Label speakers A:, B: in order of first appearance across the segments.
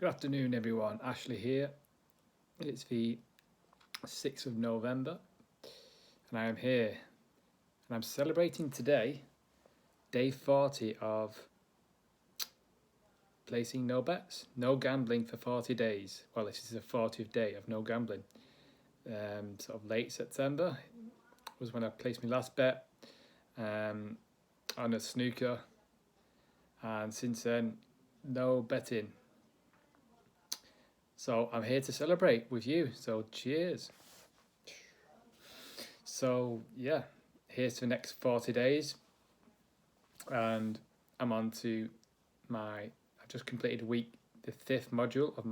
A: Good afternoon, everyone. Ashley here. It's the 6th of November, and I am here, and I'm celebrating today, day 40 of placing no bets, no gambling for 40 days. Well, this is the 40th day of no gambling. Sort of late September was when I placed my last bet on a snooker, and since then, no betting. So I'm here to celebrate with you. So cheers. So yeah, here's the next 40 days, and I'm on to I just completed the fifth module of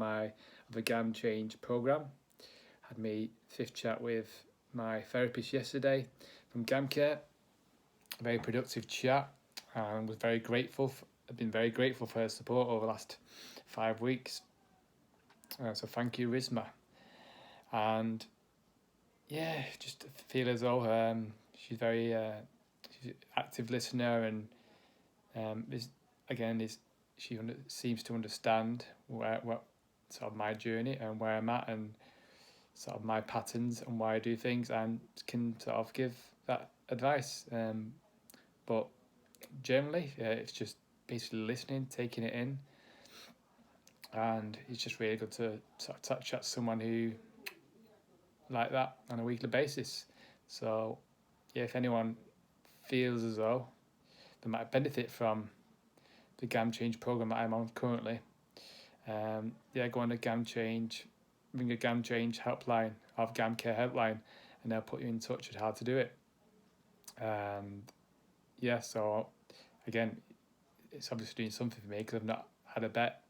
A: the GAM Change program. Had my fifth chat with my therapist yesterday from GamCare. A very productive chat, and was very grateful. I've been very grateful for her support over the last 5 weeks. So thank you, Risma. And yeah, just feel as though she's she's an active listener, and she seems to understand what sort of my journey and where I'm at, and sort of my patterns and why I do things, and can sort of give that advice. But generally, it's just basically listening, taking it in, and it's just really good to sort of touch at someone who like that on a weekly basis. So yeah, if anyone feels as though they might benefit from the GAM Change program that I'm on currently, go on to GAM Change, ring a GAM Change helpline of GamCare helpline, and they'll put you in touch with how to do it. And so again, it's obviously doing something for me because I've not had a bet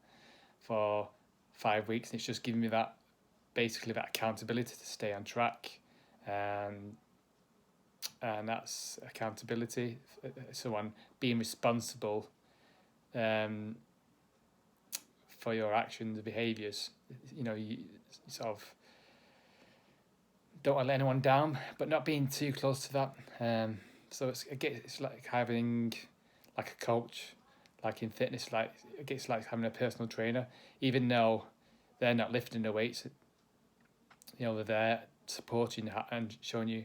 A: for 5 weeks, and it's just giving me that accountability to stay on track. And that's accountability, someone being responsible for your actions and behaviours. You sort of don't want to let anyone down, but not being too close to that. So it's like having like a coach, like in fitness, it's like having a personal trainer, even though they're not lifting the weights. They're there supporting and showing you,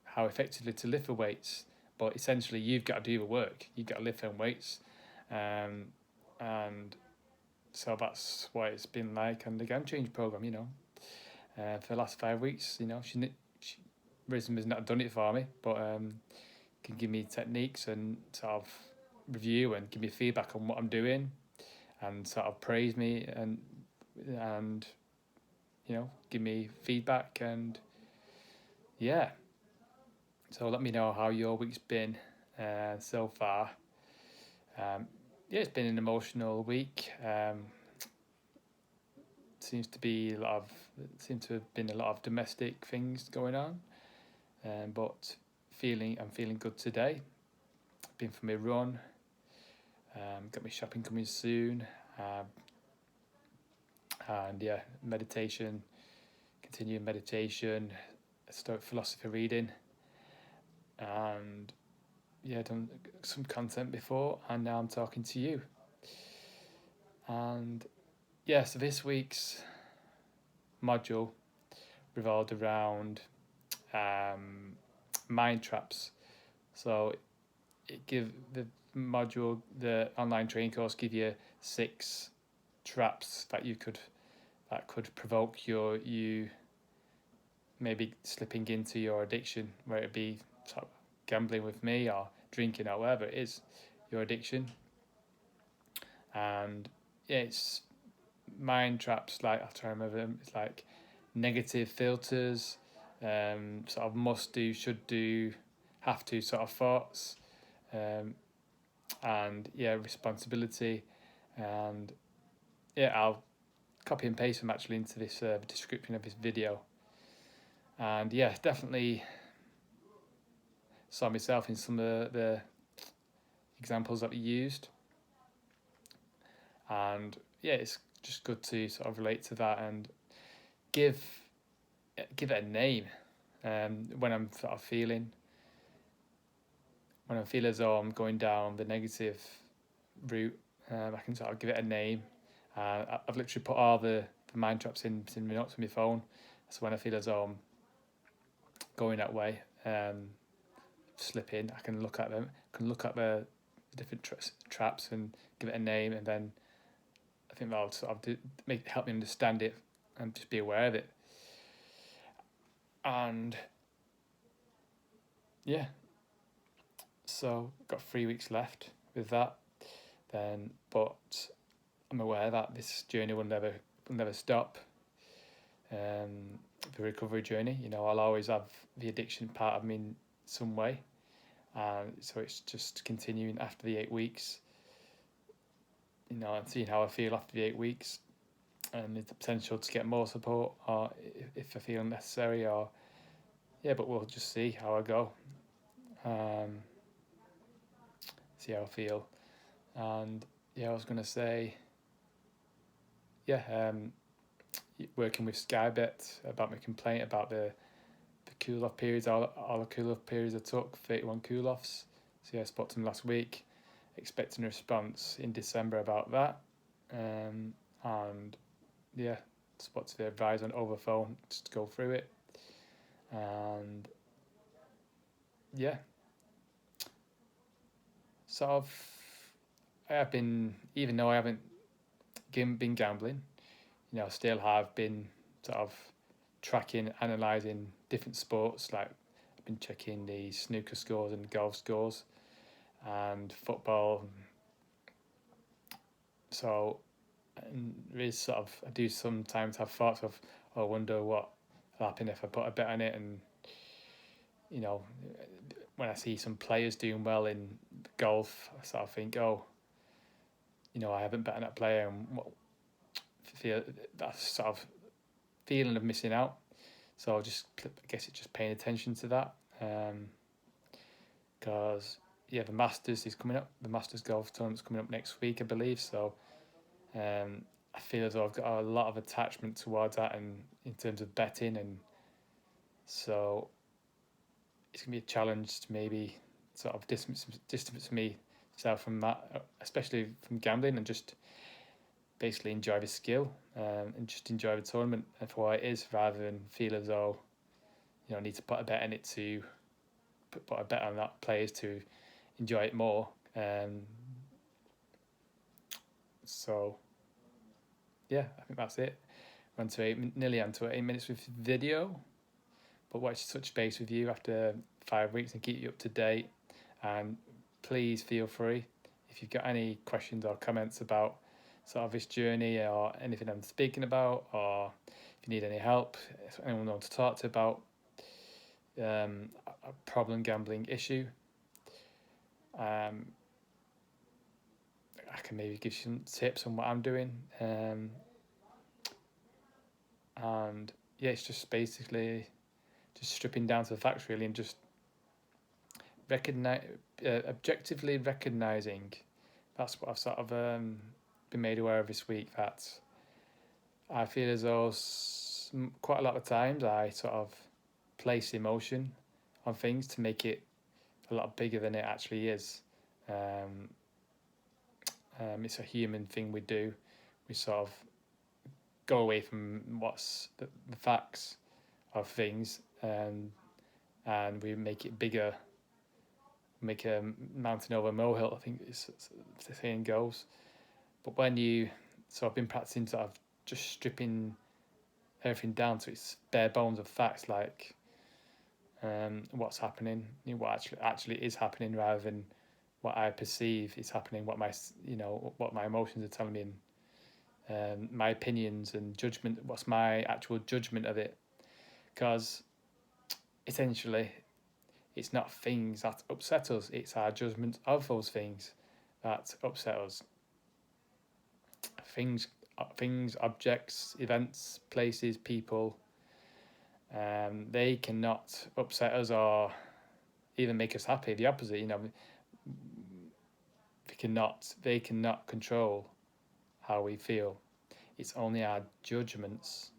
A: how effectively to lift the weights. But essentially, you've got to do the work. You've got to lift them weights, and so that's what it's been like on the GAM Change program. For the last 5 weeks, Rhythm has not done it for me, but can give me techniques and sort of review and give me feedback on what I'm doing, and sort of praise me and give me feedback. And yeah, so let me know how your week's been so far. It's been an emotional week. Seems to have been a lot of domestic things going on, but I'm feeling good today. Been for my run. Got my shopping coming soon. And yeah, meditation, continuing meditation. Start philosophy reading, and yeah, done some content before, and now I'm talking to you. And yeah, so this week's module revolved around mind traps. So the online training course give you 6 traps that could provoke you maybe slipping into your addiction, whether it be gambling with me or drinking or whatever it is, your addiction. And yeah, it's mind traps, like I'll try to remember them. It's like negative filters, sort of must do, should do, have to sort of thoughts, and yeah, responsibility. And yeah, I'll copy and paste them actually into this description of this video. And yeah, definitely saw myself in some of the examples that we used. And yeah, it's just good to sort of relate to that and give it a name. When I'm sort of feeling as though I'm going down the negative route, I can sort of give it a name I've literally put all the mind traps in my notes on my phone. So when I feel as though I'm going that way, slip in, I can look at them, I can look at the different traps and give it a name, and then I think that'll sort of help me understand it and just be aware of it. And yeah, so got 3 weeks left with that. Then, but I'm aware that this journey will never stop. The recovery journey, I'll always have the addiction part of me in some way, and so it's just continuing after the 8 weeks, and seeing how I feel after the 8 weeks, and the potential to get more support, or if I feel necessary, or yeah, but we'll just see how I go, see how I feel, and yeah, I was gonna say, yeah, working with Skybet about my complaint about the cool off periods, all the cool off periods I took, 31 cool offs. So yeah, I spoke to them last week, expecting a response in December about that. And yeah, spoke to the advisor over the phone just to go through it. And yeah, sort of, I have been, even though I haven't been gambling, still have been sort of tracking, analysing different sports. Like I've been checking the snooker scores and golf scores and football. So really sort of, I do sometimes have thoughts of, I wonder what will happen if I put a bet on it. And, when I see some players doing well in golf, I sort of think, oh, I haven't bet on that player, and feel that sort of feeling of missing out. So I guess it's just paying attention to that, because yeah, the Masters is coming up. The Masters golf tournament's coming up next week, I believe. So I feel as though I've got a lot of attachment towards that, and in terms of betting, and so it's gonna be a challenge to maybe sort of distance myself from that, especially from gambling, and just basically enjoy the skill, and just enjoy the tournament for what it is, rather than feel as though I need to put a bet in it to put a bet on that players to enjoy it more. So yeah, I think that's it. Nearly on to 8 minutes with video, but wanted to touch base with you after 5 weeks and keep you up to date. And please feel free, if you've got any questions or comments about sort of this journey, or anything I'm speaking about, or if you need any help, if anyone wants to talk to about a problem gambling issue, I can maybe give you some tips on what I'm doing. And yeah, it's just basically just stripping down to the facts, really, and just objectively recognizing. That's what I've sort of been made aware of this week, that I feel as though quite a lot of times I sort of place emotion on things to make it a lot bigger than it actually is. It's a human thing we do. We sort of go away from what's the facts of things, and we make it bigger, make a mountain over a molehill, I think the saying goes. But so I've been practicing sort of just stripping everything down to its bare bones of facts, like what's happening, what actually is happening, rather than what I perceive is happening, what my emotions are telling me, and my opinions and judgment. What's my actual judgment of it? Because essentially, it's not things that upset us; it's our judgment of those things that upset us. Things, objects, events, places, people. They cannot upset us or even make us happy. The opposite, they cannot control how we feel. It's only our judgments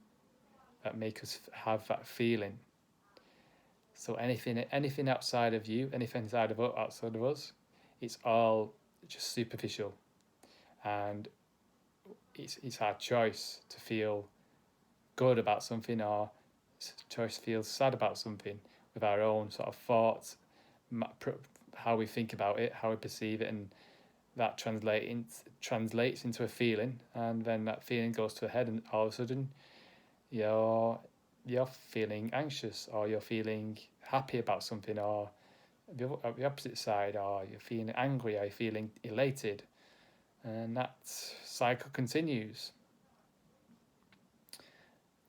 A: that make us have that feeling. So anything outside of you, anything outside of us, it's all just superficial. And it's our choice to feel good about something, or choice to feel sad about something, with our own sort of thoughts, how we think about it, how we perceive it, and that translates into a feeling, and then that feeling goes to a head, and all of a sudden you're you're feeling anxious, or you're feeling happy about something, or the opposite side, or you're feeling angry, or you're feeling elated, and that cycle continues.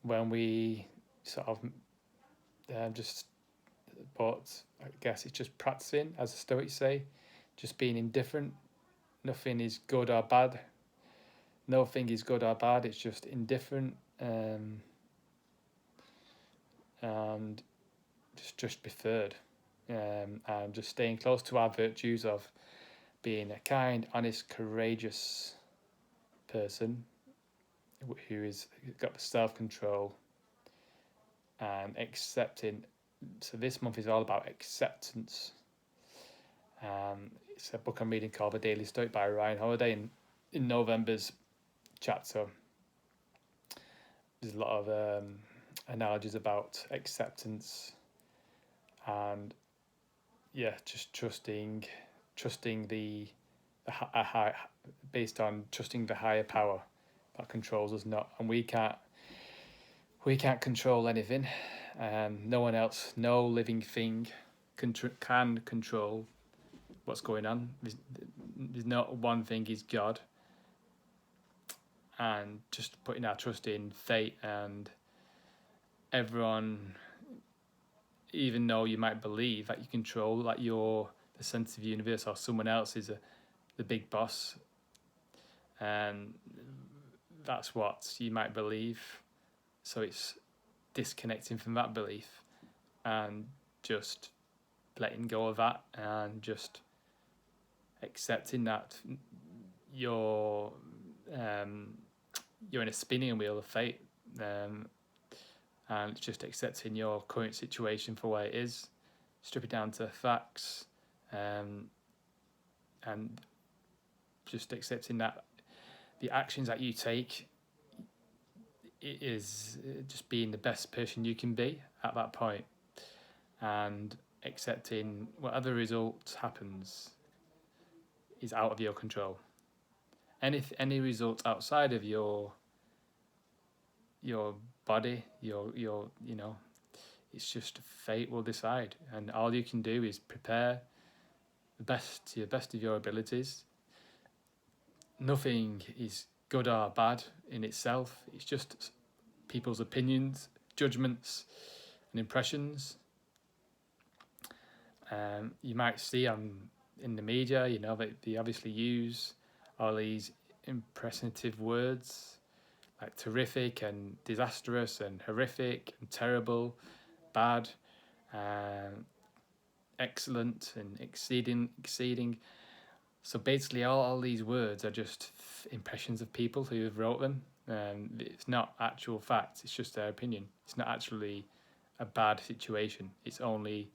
A: When we sort of just, but I guess it's just practicing, as the Stoics say, just being indifferent. Nothing is good or bad. Nothing is good or bad. It's just indifferent, and just be third, and just staying close to our virtues of being a kind, honest, courageous person who is got the self control and accepting. So this month is all about acceptance. It's a book I'm reading called The Daily Stoic by Ryan Holiday, and in November's chapter there's a lot of analogies about acceptance, and just trusting the a high, based on trusting the higher power that controls us, not, and we can't control anything, and no one else, no living thing can control what's going on. There's not one thing is God, and just putting our trust in fate, and everyone, even though you might believe that you control, like you're the sense of the universe, or someone else is the big boss, and that's what you might believe. So it's disconnecting from that belief and just letting go of that, and just accepting that you're in a spinning wheel of fate, and just accepting your current situation for where it is, strip it down to facts, and just accepting that the actions that you take is just being the best person you can be at that point, and accepting whatever result happens is out of your control. Any result outside of your body, it's just fate will decide, and all you can do is prepare to the best of your abilities. Nothing is good or bad in itself. It's just people's opinions, judgments, and impressions. You might see in the media, that they obviously use all these impressionative words like terrific and disastrous and horrific and terrible, bad, excellent and exceeding. So basically all these words are just impressions of people who have wrote them. It's not actual facts, it's just their opinion. It's not actually a bad situation, it's only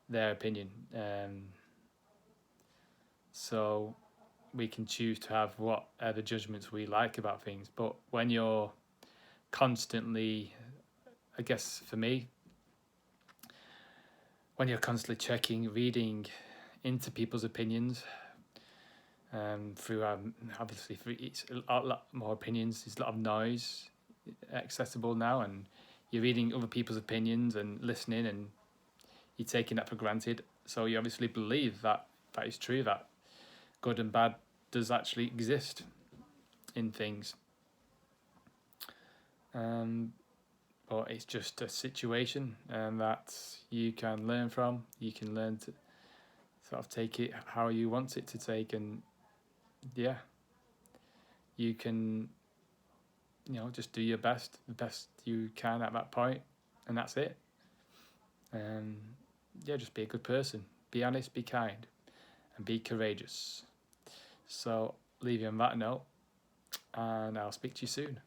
A: their opinion. So we can choose to have whatever judgments we like about things, but when you're constantly, I guess for me, when you're constantly checking, reading into people's opinions, through obviously it's a lot more opinions, there's a lot of noise accessible now, and you're reading other people's opinions and listening, and you're taking that for granted. So you obviously believe that is true, that good and bad does actually exist in things. But it's just a situation that you can learn from. You can learn to sort of take it how you want it to take, and you can just do your best, the best you can at that point, and that's it. Just be a good person, be honest, be kind, and be courageous. So leave you on that note, and I'll speak to you soon.